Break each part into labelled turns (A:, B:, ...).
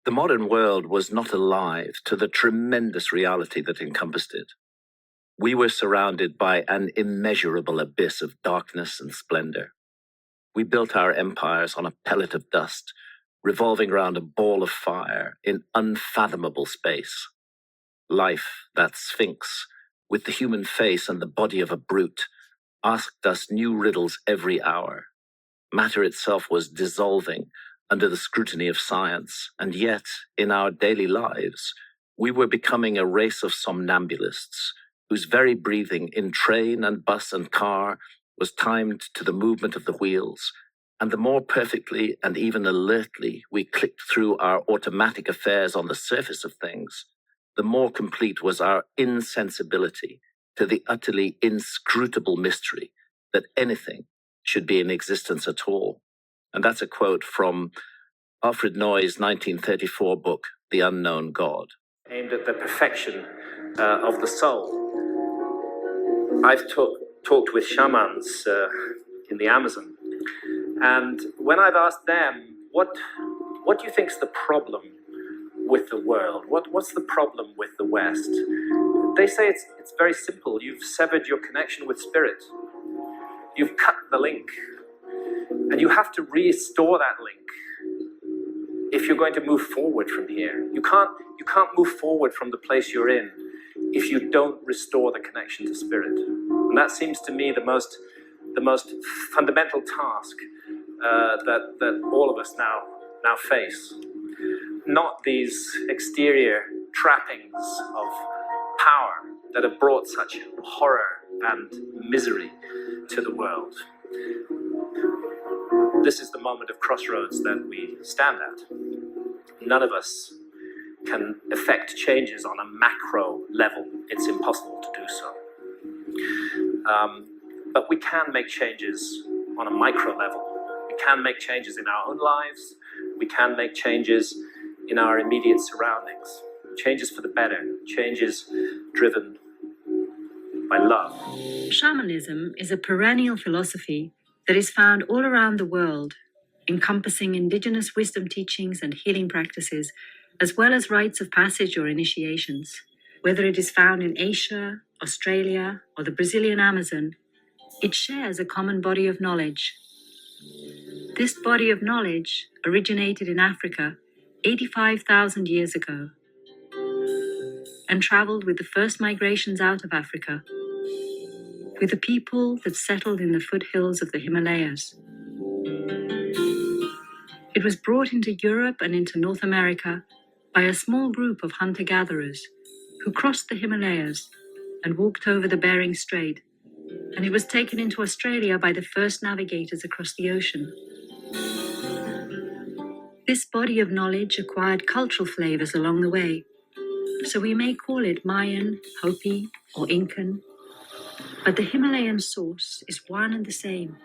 A: The modern world was not alive to the tremendous reality that encompassed it. We were surrounded by an immeasurable abyss of darkness and splendor. We built our empires on a pellet of dust, revolving around a ball of fire in unfathomable space. Life, that sphinx, with the human face and the body of a brute, asked us new riddles every hour. Matter itself was dissolving under the scrutiny of science, and yet, in our daily lives, we were becoming a race of somnambulists, whose very breathing in train and bus and car was timed to the movement of the wheels, and the more perfectly and even alertly we clicked through our automatic affairs on the surface of things, the more complete was our insensibility to the utterly inscrutable mystery that anything should be in existence at all. And that's a quote from Alfred Noy's 1934 book, The Unknown God. Aimed at the perfection of the soul. I've talked with shamans in the Amazon, and when I've asked them, what do you think's the problem with the world? What's the problem with the West? They say it's very simple. You've severed your connection with spirit. You've cut the link, and you have to restore that link if you're going to move forward from here. You can't move forward from the place you're in if you don't restore the connection to spirit. And that seems to me the most fundamental task that all of us now face. Not these exterior trappings of power that have brought such horror and misery to the world. This is the moment of crossroads that we stand at. None of us can effect changes on a macro level. It's impossible to do so. But we can make changes on a micro level. We can make changes in our own lives. We can make changes in our immediate surroundings. Changes for the better. Changes driven by love.
B: Shamanism is a perennial philosophy that is found all around the world, encompassing indigenous wisdom teachings and healing practices, as well as rites of passage or initiations. Whether it is found in Asia, Australia, or the Brazilian Amazon, it shares a common body of knowledge. This body of knowledge originated in Africa 85,000 years ago and traveled with the first migrations out of Africa, with the people that settled in the foothills of the Himalayas. It was brought into Europe and into North America by a small group of hunter-gatherers who crossed the Himalayas and walked over the Bering Strait, and it was taken into Australia by the first navigators across the ocean. This body of knowledge acquired cultural flavors along the way, so we may call it Mayan, Hopi, or Incan, but the Himalayan source is one and the same.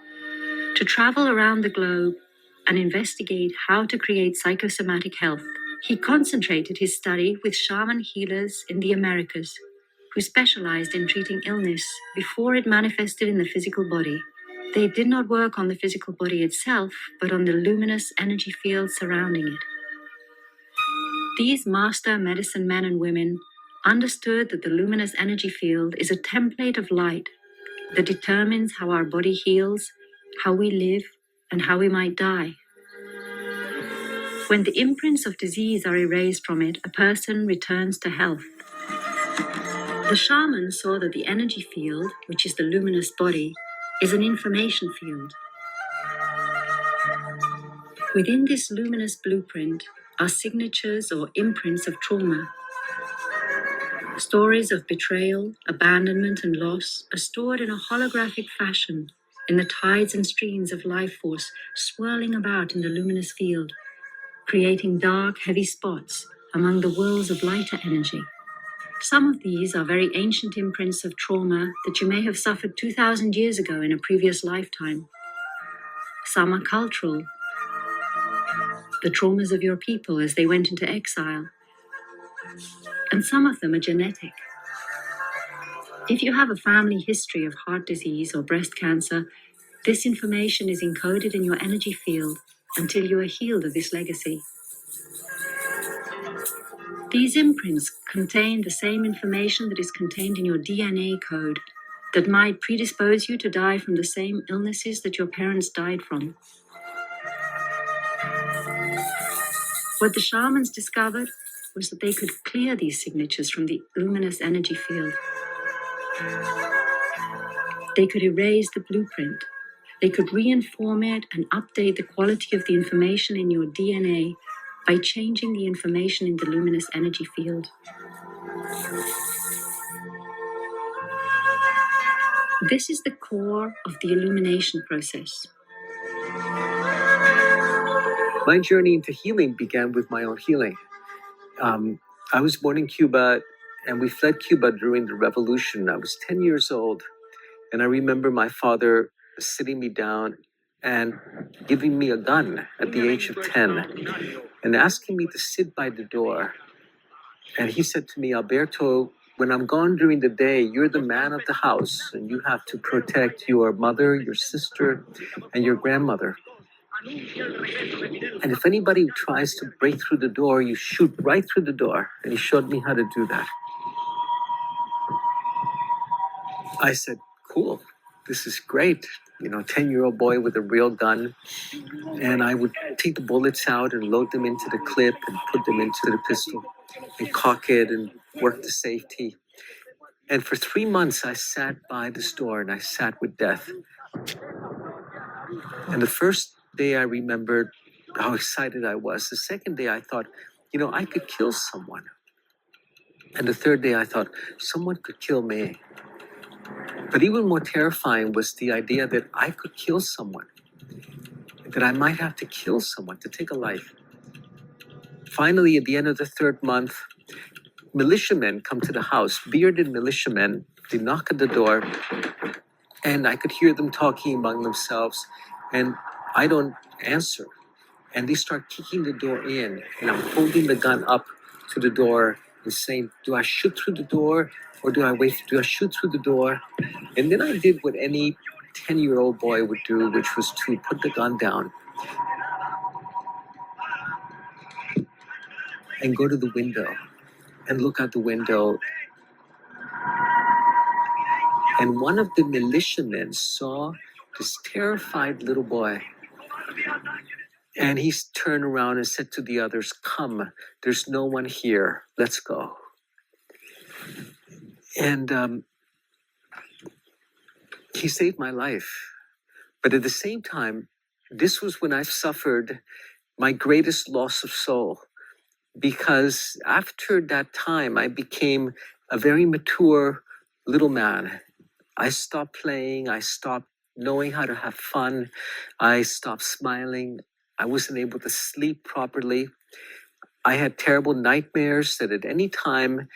B: To travel around the globe and investigate how to create psychosomatic health, he concentrated his study with shaman healers in the Americas, who specialized in treating illness before it manifested in the physical body. They did not work on the physical body itself, but on the luminous energy field surrounding it. These master medicine men and women understood that the luminous energy field is a template of light that determines how our body heals, how we live, and how we might die. When the imprints of disease are erased from it, a person returns to health. The shaman saw that the energy field, which is the luminous body, is an information field. Within this luminous blueprint are signatures or imprints of trauma. Stories of betrayal, abandonment, and loss are stored in a holographic fashion in the tides and streams of life force swirling about in the luminous field, creating dark, heavy spots among the whirls of lighter energy. Some of these are very ancient imprints of trauma that you may have suffered 2,000 years ago in a previous lifetime. Some are cultural, the traumas of your people as they went into exile, and some of them are genetic. If you have a family history of heart disease or breast cancer, this information is encoded in your energy field until you are healed of this legacy. These imprints contain the same information that is contained in your DNA code that might predispose you to die from the same illnesses that your parents died from. What the shamans discovered was that they could clear these signatures from the luminous energy field. They could erase the blueprint. They could reinform it and update the quality of the information in your DNA by changing the information in the luminous energy field. This is the core of the illumination process.
C: My journey into healing began with my own healing. I was born in Cuba, and we fled Cuba during the revolution. I was 10 years old, and I remember my father sitting me down and giving me a gun at the age of 10 and asking me to sit by the door. And he said to me, Alberto, when I'm gone during the day, you're the man of the house, and you have to protect your mother, your sister, and your grandmother. And if anybody tries to break through the door, you shoot right through the door. And he showed me how to do that. I said, cool, this is great. 10-year-old boy with a real gun. And I would take the bullets out and load them into the clip and put them into the pistol and cock it and work the safety. And for 3 months, I sat by this door and I sat with death. And the first day I remembered how excited I was. The second day I thought, I could kill someone. And the third day I thought, someone could kill me. But even more terrifying was the idea that I could kill someone, that I might have to kill someone to take a life. Finally, at the end of the third month, militiamen come to the house, bearded militiamen. They knock at the door, and I could hear them talking among themselves, and I don't answer. And they start kicking the door in, and I'm holding the gun up to the door and saying, do I shoot through the door or do I wait? Do I shoot through the door? And then I did what any 10-year-old boy would do, which was to put the gun down and go to the window and look out the window. And one of the militiamen saw this terrified little boy. And he turned around and said to the others, come, there's no one here. Let's go. And he saved my life. But at the same time, this was when I suffered my greatest loss of soul. Because after that time, I became a very mature little man. I stopped playing. I stopped knowing how to have fun. I stopped smiling. I wasn't able to sleep properly. I had terrible nightmares that at any time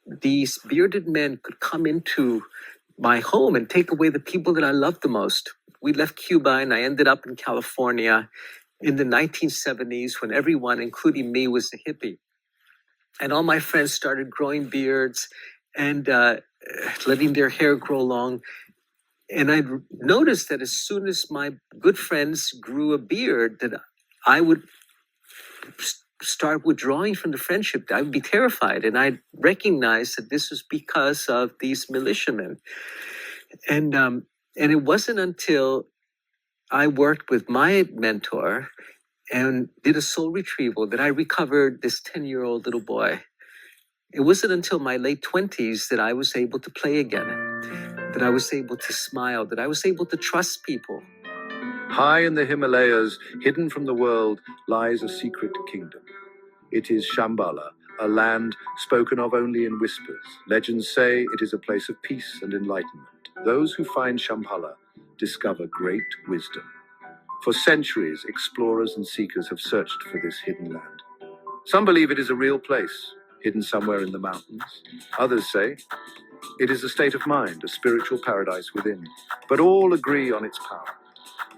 C: these bearded men could come into my home and take away the people that I loved the most. We left Cuba and I ended up in California in the 1970s when everyone, including me, was a hippie. And all my friends started growing beards and letting their hair grow long. And I noticed that as soon as my good friends grew a beard, that I would start withdrawing from the friendship. I would be terrified. And I recognized that this was because of these militiamen. And it wasn't until I worked with my mentor and did a soul retrieval that I recovered this 10-year-old little boy. It wasn't until my late 20s that I was able to play again, that I was able to smile, that I was able to trust people.
D: High in the Himalayas, hidden from the world, lies a secret kingdom. It is Shambhala, a land spoken of only in whispers. Legends say it is a place of peace and enlightenment. Those who find Shambhala discover great wisdom. For centuries, explorers and seekers have searched for this hidden land. Some believe it is a real place, hidden somewhere in the mountains. Others say it is a state of mind, a spiritual paradise within. But all agree on its power.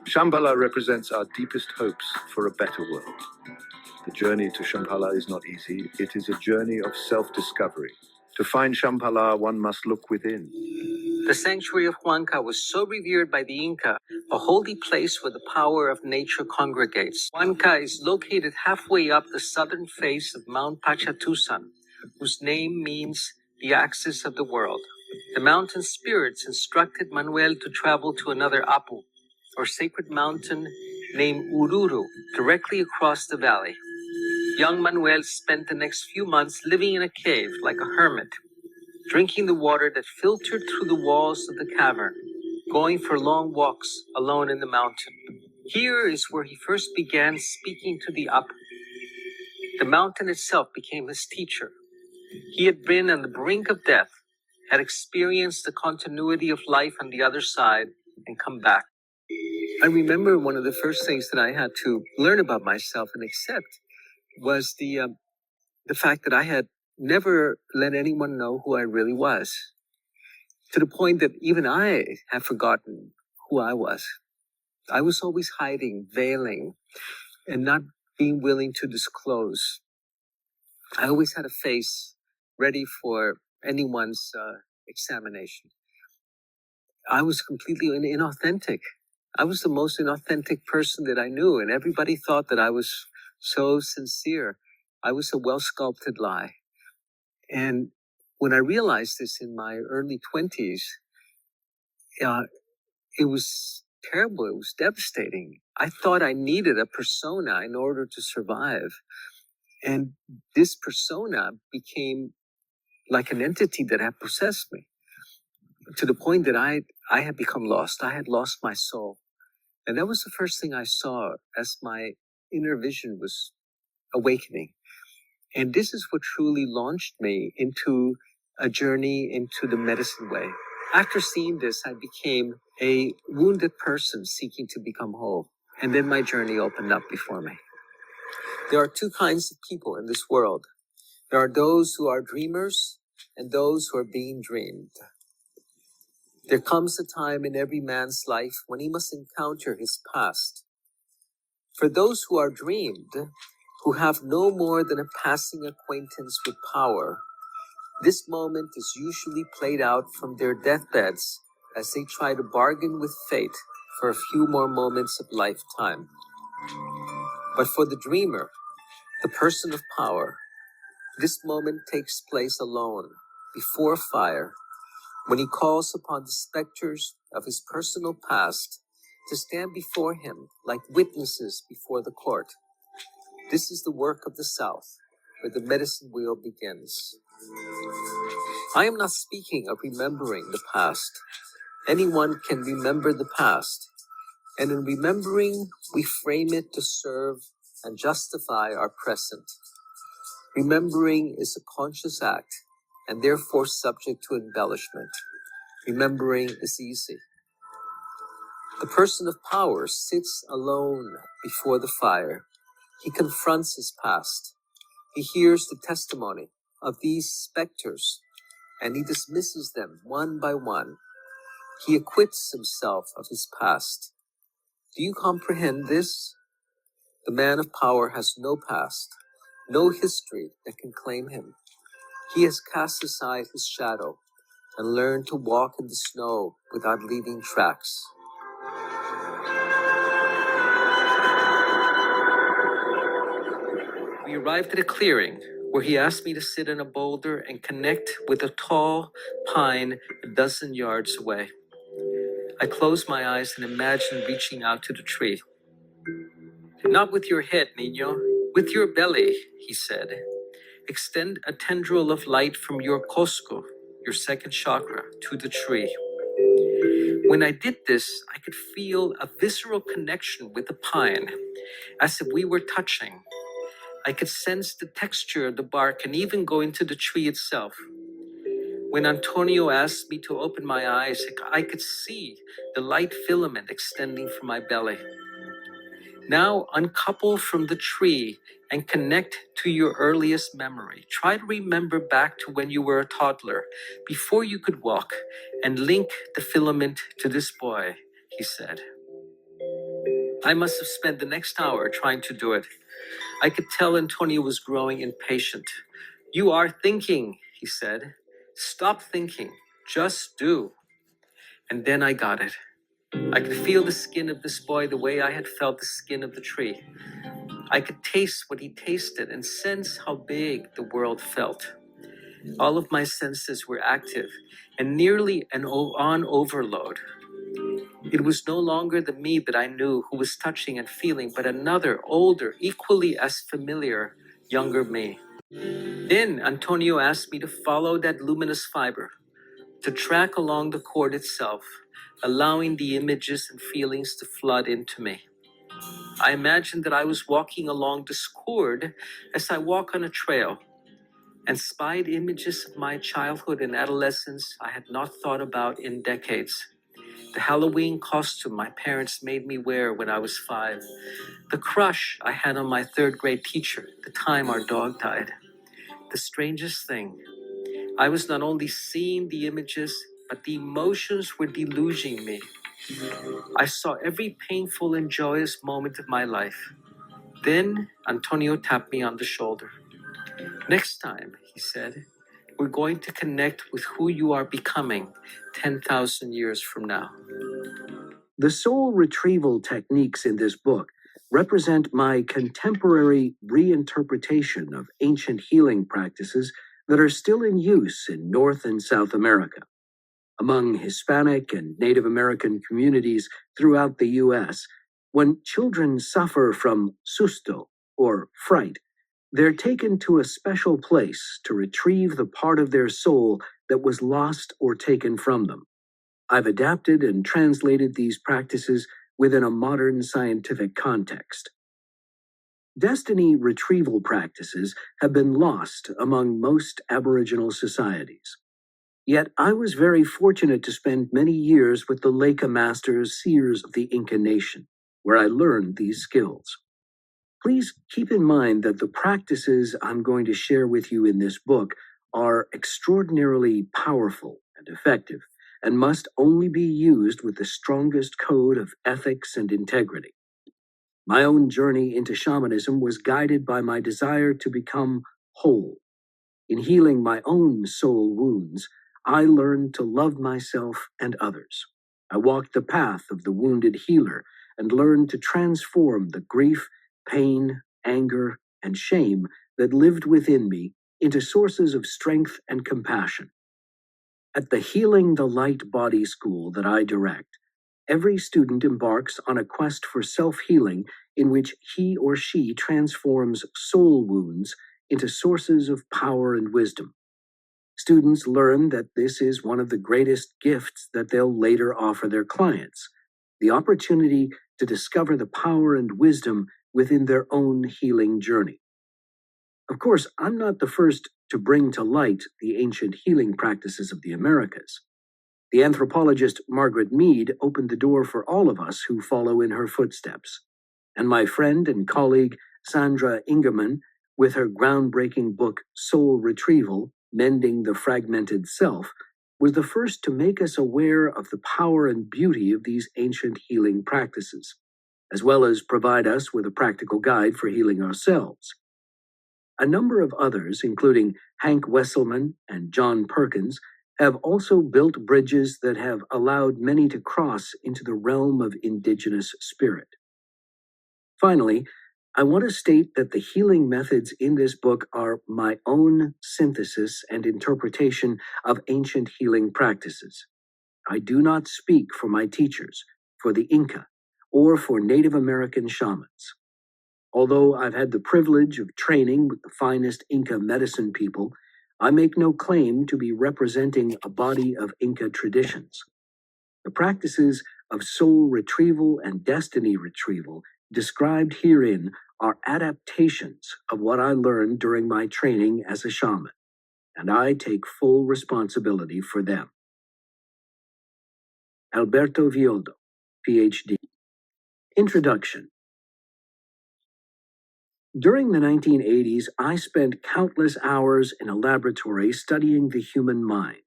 D: Shambhala represents our deepest hopes for a better world. The journey to Shambhala is not easy. It is a journey of self-discovery. To find Shambhala, one must look within.
C: The sanctuary of Huanca was so revered by the Inca, a holy place where the power of nature congregates. Huanca is located halfway up the southern face of Mount Pachatusan, whose name means the axis of the world. The mountain spirits instructed Manuel to travel to another Apu, or sacred mountain named Ururu, directly across the valley. Young Manuel spent the next few months living in a cave like a hermit, drinking the water that filtered through the walls of the cavern, going for long walks alone in the mountain. Here is where he first began speaking to the Apu. The mountain itself became his teacher. He had been on the brink of death, had experienced the continuity of life on the other side, and come back. I remember one of the first things that I had to learn about myself and accept was the fact that I had never let anyone know who I really was, to the point that even I had forgotten who I was. I was always hiding, veiling, and not being willing to disclose. I always had a face ready for anyone's examination. I was completely inauthentic. I was the most inauthentic person that I knew, and everybody thought that I was so sincere. I was a well-sculpted lie. And when I realized this in my early 20s, it was terrible. It was devastating. I thought I needed a persona in order to survive. And this persona became like an entity that had possessed me, to the point that I had become lost. I had lost my soul. And that was the first thing I saw as my inner vision was awakening. And this is what truly launched me into a journey into the medicine way. After seeing this, I became a wounded person seeking to become whole. And then my journey opened up before me. There are two kinds of people in this world. There are those who are dreamers and those who are being dreamed. There comes a time in every man's life when he must encounter his past. For those who are dreamed, who have no more than a passing acquaintance with power, this moment is usually played out from their deathbeds as they try to bargain with fate for a few more moments of lifetime. But for the dreamer, the person of power, this moment takes place alone, before fire, when he calls upon the specters of his personal past to stand before him like witnesses before the court. This is the work of the South, where the medicine wheel begins. I am not speaking of remembering the past. Anyone can remember the past, and in remembering, we frame it to serve and justify our present. Remembering is a conscious act, and therefore subject to embellishment. Remembering is easy. The person of power sits alone before the fire. He confronts his past. He hears the testimony of these specters, and he dismisses them one by one. He acquits himself of his past. Do you comprehend this? The man of power has no past, no history that can claim him. He has cast aside his shadow and learned to walk in the snow without leaving tracks. We arrived at a clearing where he asked me to sit in a boulder and connect with a tall pine a dozen yards away. I closed my eyes and imagined reaching out to the tree. Not with your head, Niño, with your belly, he said. Extend a tendril of light from your Cosco, your second chakra, to the tree. When I did this, I could feel a visceral connection with the pine, as if we were touching. I could sense the texture of the bark and even go into the tree itself. When Antonio asked me to open my eyes, I could see the light filament extending from my belly. Now uncouple from the tree and connect to your earliest memory. Try to remember back to when you were a toddler, before you could walk, and link the filament to this boy, he said. I must have spent the next hour trying to do it. I could tell Antonio was growing impatient. You are thinking, he said. Stop thinking. Just do. And then I got it. I could feel the skin of this boy the way I had felt the skin of the tree. I could taste what he tasted and sense how big the world felt. All of my senses were active and nearly on overload. It was no longer the me that I knew who was touching and feeling, but another, older, equally as familiar, younger me. Then Antonio asked me to follow that luminous fiber, to track along the cord itself, allowing the images and feelings to flood into me. I imagined that I was walking along this cord as I walk on a trail, and spied images of my childhood and adolescence I had not thought about in decades. The Halloween costume my parents made me wear when I was 5. The crush I had on my third grade teacher the time our dog died. The strangest thing, I was not only seeing the images, but the emotions were deluging me. I saw every painful and joyous moment of my life. Then Antonio tapped me on the shoulder. Next time, he said, we're going to connect with who you are becoming 10,000 years from now.
A: The soul retrieval techniques in this book represent my contemporary reinterpretation of ancient healing practices that are still in use in North and South America. Among Hispanic and Native American communities throughout the U.S., when children suffer from susto, or fright, they're taken to a special place to retrieve the part of their soul that was lost or taken from them. I've adapted and translated these practices within a modern scientific context. Destiny retrieval practices have been lost among most Aboriginal societies. Yet I was very fortunate to spend many years with the Leka masters, seers of the Inca nation, where I learned these skills. Please keep in mind that the practices I'm going to share with you in this book are extraordinarily powerful and effective, and must only be used with the strongest code of ethics and integrity. My own journey into shamanism was guided by my desire to become whole. In healing my own soul wounds, I learned to love myself and others. I walked the path of the wounded healer and learned to transform the grief, pain, anger, and shame that lived within me into sources of strength and compassion. At the Healing the Light Body School that I direct, every student embarks on a quest for self-healing in which he or she transforms soul wounds into sources of power and wisdom. Students learn that this is one of the greatest gifts that they'll later offer their clients, the opportunity to discover the power and wisdom within their own healing journey. Of course, I'm not the first to bring to light the ancient healing practices of the Americas. The anthropologist Margaret Mead opened the door for all of us who follow in her footsteps. And my friend and colleague Sandra Ingerman, with her groundbreaking book Soul Retrieval, Mending the Fragmented Self, was the first to make us aware of the power and beauty of these ancient healing practices, as well as provide us with a practical guide for healing ourselves. A number of others, including Hank Wesselman and John Perkins, have also built bridges that have allowed many to cross into the realm of indigenous spirit. Finally, I want to state that the healing methods in this book are my own synthesis and interpretation of ancient healing practices. I do not speak for my teachers, for the Inca, or for Native American shamans. Although I've had the privilege of training with the finest Inca medicine people, I make no claim to be representing a body of Inca traditions. The practices of soul retrieval and destiny retrieval described herein are adaptations of what I learned during my training as a shaman, and I take full responsibility for them. Alberto Violdo, Ph.D. Introduction. During the 1980s, I spent countless hours in a laboratory studying the human mind,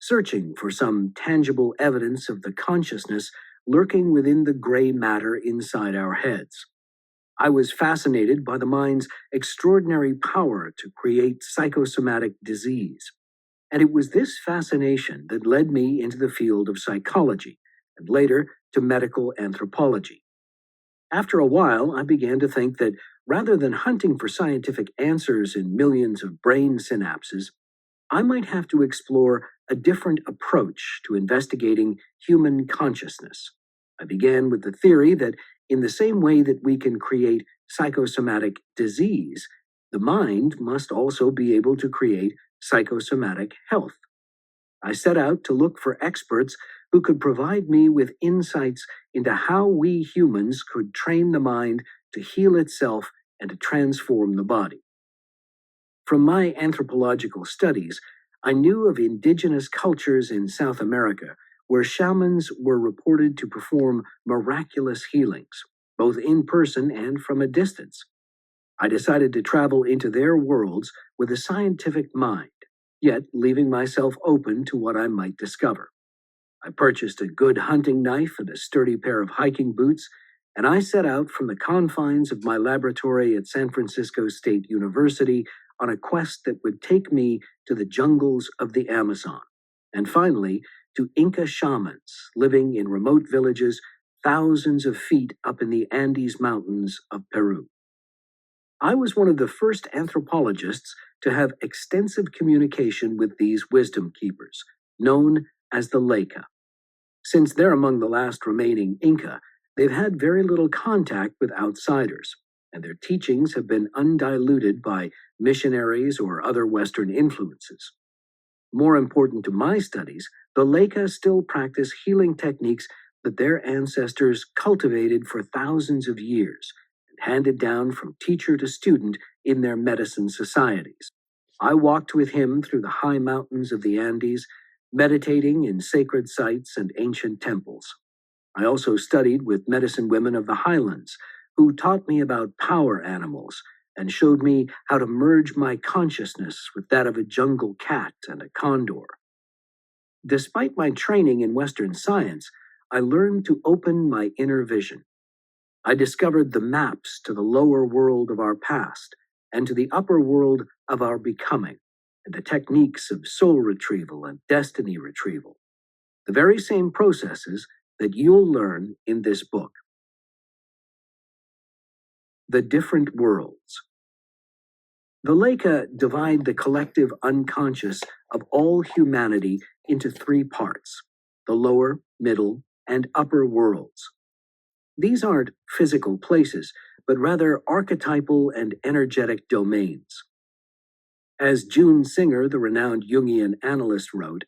A: searching for some tangible evidence of the consciousness lurking within the gray matter inside our heads. I was fascinated by the mind's extraordinary power to create psychosomatic disease, and it was this fascination that led me into the field of psychology, and later to medical anthropology. After a while, I began to think that rather than hunting for scientific answers in millions of brain synapses,
E: I might have to explore a different approach to investigating human consciousness. I began with the theory that in the same way that we can create psychosomatic disease, the mind must also be able to create psychosomatic health. I set out to look for experts who could provide me with insights into how we humans could train the mind to heal itself and to transform the body. From my anthropological studies, I knew of indigenous cultures in South America where shamans were reported to perform miraculous healings, both in person and from a distance. I decided to travel into their worlds with a scientific mind, yet leaving myself open to what I might discover. I purchased a good hunting knife and a sturdy pair of hiking boots, and I set out from the confines of my laboratory at San Francisco State University on a quest that would take me to the jungles of the Amazon, and finally to Inca shamans living in remote villages thousands of feet up in the Andes Mountains of Peru. I was one of the first anthropologists to have extensive communication with these wisdom keepers, known as the Leka. Since they're among the last remaining Inca, they've had very little contact with outsiders, and their teachings have been undiluted by missionaries or other Western influences. More important to my studies, the Leka still practice healing techniques that their ancestors cultivated for thousands of years and handed down from teacher to student in their medicine societies. I walked with him through the high mountains of the Andes, meditating in sacred sites and ancient temples. I also studied with medicine women of the highlands, who taught me about power animals and showed me how to merge my consciousness with that of a jungle cat and a condor. Despite my training in Western science, I learned to open my inner vision. I discovered the maps to the lower world of our past and to the upper world of our becoming, and the techniques of soul retrieval and destiny retrieval, the very same processes that you'll learn in this book. The different worlds. The Leka divide the collective unconscious of all humanity into three parts: the lower, middle, and upper worlds. These aren't physical places, but rather archetypal and energetic domains. As June Singer, the renowned Jungian analyst, wrote,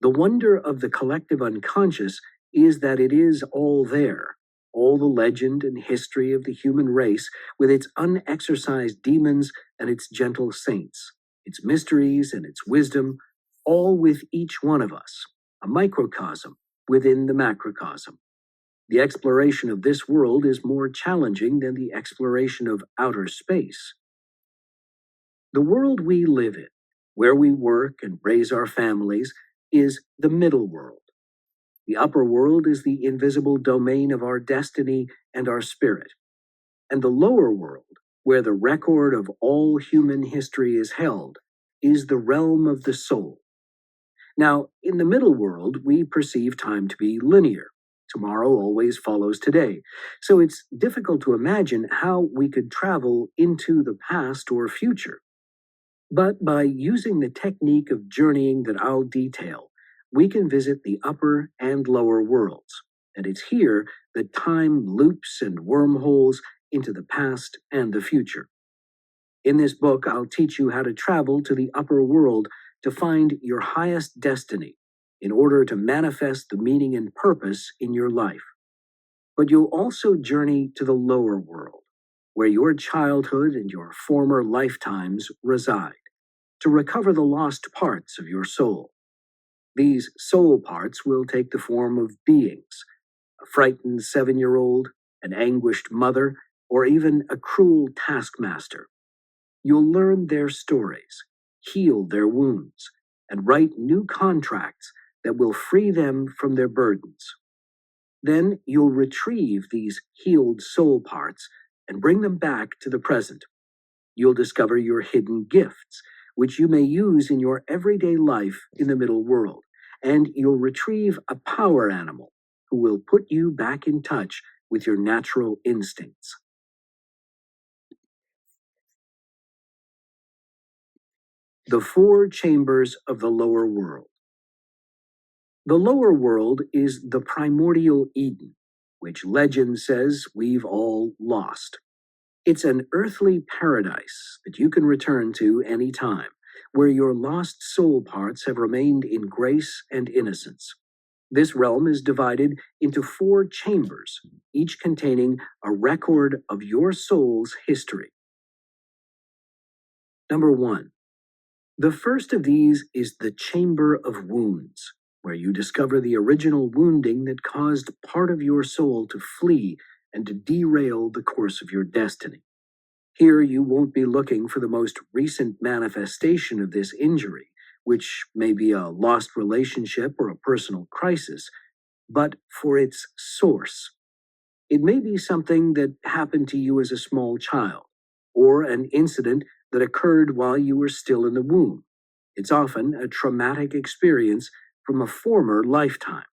E: "The wonder of the collective unconscious is that it is all there, all the legend and history of the human race with its unexorcised demons and its gentle saints, its mysteries and its wisdom, all with each one of us, a microcosm within the macrocosm. The exploration of this world is more challenging than the exploration of outer space. The world we live in, where we work and raise our families, is the middle world. The upper world is the invisible domain of our destiny and our spirit. And the lower world, where the record of all human history is held, is the realm of the soul. Now, in the middle world, we perceive time to be linear. Tomorrow always follows today. So it's difficult to imagine how we could travel into the past or future. But by using the technique of journeying that I'll detail, we can visit the upper and lower worlds, and it's here that time loops and wormholes into the past and the future. In this book, I'll teach you how to travel to the upper world to find your highest destiny in order to manifest the meaning and purpose in your life. But you'll also journey to the lower world, where your childhood and your former lifetimes reside, to recover the lost parts of your soul. These soul parts will take the form of beings, a frightened 7-year-old, an anguished mother, or even a cruel taskmaster. You'll learn their stories, heal their wounds, and write new contracts that will free them from their burdens. Then you'll retrieve these healed soul parts and bring them back to the present. You'll discover your hidden gifts, which you may use in your everyday life in the middle world, and you'll retrieve a power animal who will put you back in touch with your natural instincts. The 4 chambers of the lower world. The lower world is the primordial Eden, which legend says we've all lost. It's an earthly paradise that you can return to any time, where your lost soul parts have remained in grace and innocence. This realm is divided into 4 chambers, each containing a record of your soul's history. Number 1. The first of these is the Chamber of Wounds, where you discover the original wounding that caused part of your soul to flee and to derail the course of your destiny. Here you won't be looking for the most recent manifestation of this injury, which may be a lost relationship or a personal crisis, but for its source. It may be something that happened to you as a small child, or an incident that occurred while you were still in the womb. It's often a traumatic experience from a former lifetime.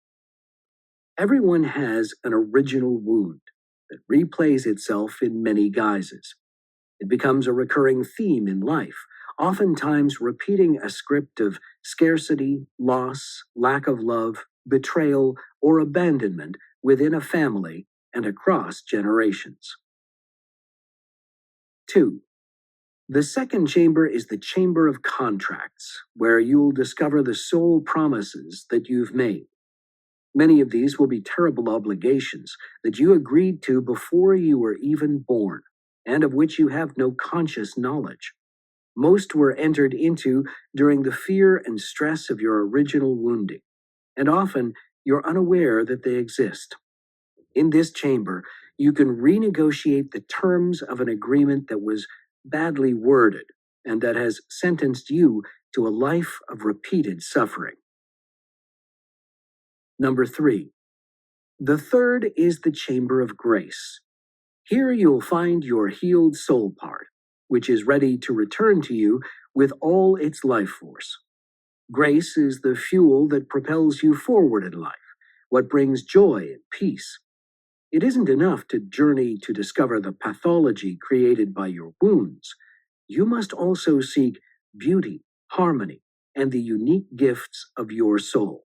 E: Everyone has an original wound that replays itself in many guises. It becomes a recurring theme in life, oftentimes repeating a script of scarcity, loss, lack of love, betrayal, or abandonment within a family and across generations. 2. The second chamber is the Chamber of Contracts, where you'll discover the soul promises that you've made. Many of these will be terrible obligations that you agreed to before you were even born, and of which you have no conscious knowledge. Most were entered into during the fear and stress of your original wounding, and often you're unaware that they exist. In this chamber, you can renegotiate the terms of an agreement that was badly worded and that has sentenced you to a life of repeated suffering. Number 3. The third is the Chamber of Grace. Here you'll find your healed soul part, which is ready to return to you with all its life force. Grace is the fuel that propels you forward in life, what brings joy and peace. It isn't enough to journey to discover the pathology created by your wounds. You must also seek beauty, harmony, and the unique gifts of your soul.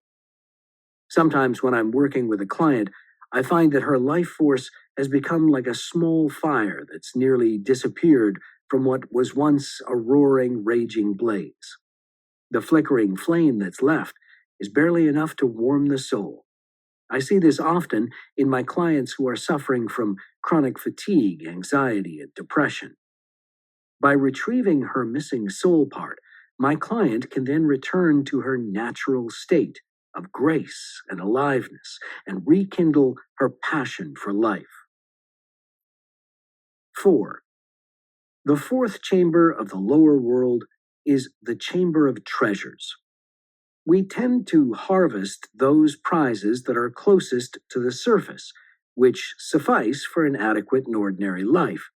E: Sometimes when I'm working with a client, I find that her life force has become like a small fire that's nearly disappeared from what was once a roaring, raging blaze. The flickering flame that's left is barely enough to warm the soul. I see this often in my clients who are suffering from chronic fatigue, anxiety, and depression. By retrieving her missing soul part, my client can then return to her natural state of grace and aliveness and rekindle her passion for life. 4. The fourth chamber of the lower world is the Chamber of Treasures. We tend to harvest those prizes that are closest to the surface, which suffice for an adequate and ordinary life.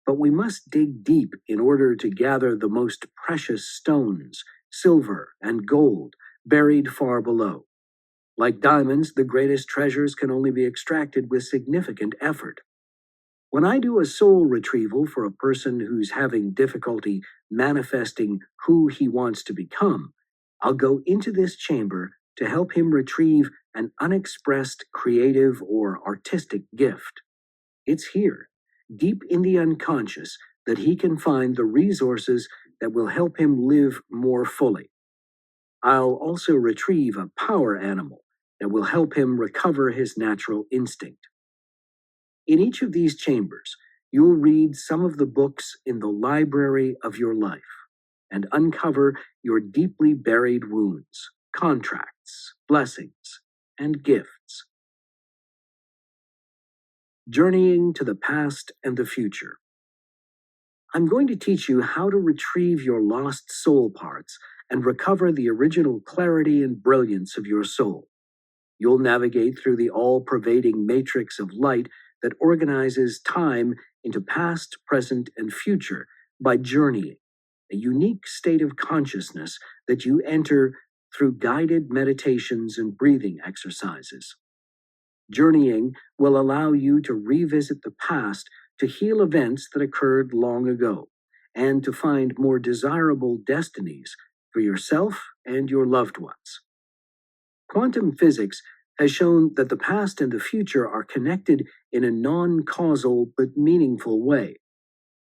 E: But we must dig deep in order to gather the most precious stones, silver, and gold buried far below. Like diamonds, the greatest treasures can only be extracted with significant effort. When I do a soul retrieval for a person who's having difficulty manifesting who he wants to become, I'll go into this chamber to help him retrieve an unexpressed creative or artistic gift. It's here, deep in the unconscious, that he can find the resources that will help him live more fully. I'll also retrieve a power animal that will help him recover his natural instinct. In each of these chambers, you'll read some of the books in the library of your life and uncover your deeply buried wounds, contracts, blessings, and gifts. Journeying to the past and the future. I'm going to teach you how to retrieve your lost soul parts and recover the original clarity and brilliance of your soul. You'll navigate through the all-pervading matrix of light that organizes time into past, present, and future by journeying, a unique state of consciousness that you enter through guided meditations and breathing exercises. Journeying will allow you to revisit the past to heal events that occurred long ago and to find more desirable destinies for yourself and your loved ones. Quantum physics has shown that the past and the future are connected in a non-causal but meaningful way.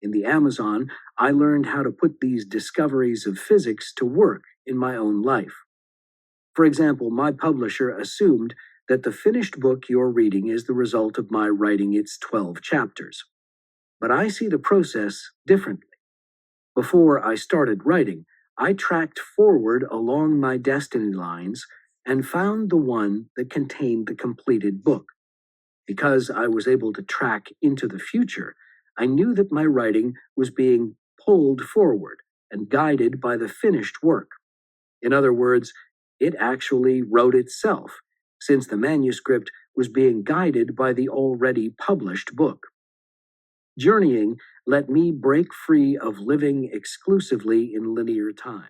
E: In the Amazon, I learned how to put these discoveries of physics to work in my own life. For example, my publisher assumed that the finished book you're reading is the result of my writing its 12 chapters. But I see the process differently. Before I started writing, I tracked forward along my destiny lines and found the one that contained the completed book. Because I was able to track into the future, I knew that my writing was being pulled forward and guided by the finished work. In other words, it actually wrote itself, since the manuscript was being guided by the already published book. Journeying let me break free of living exclusively in linear time.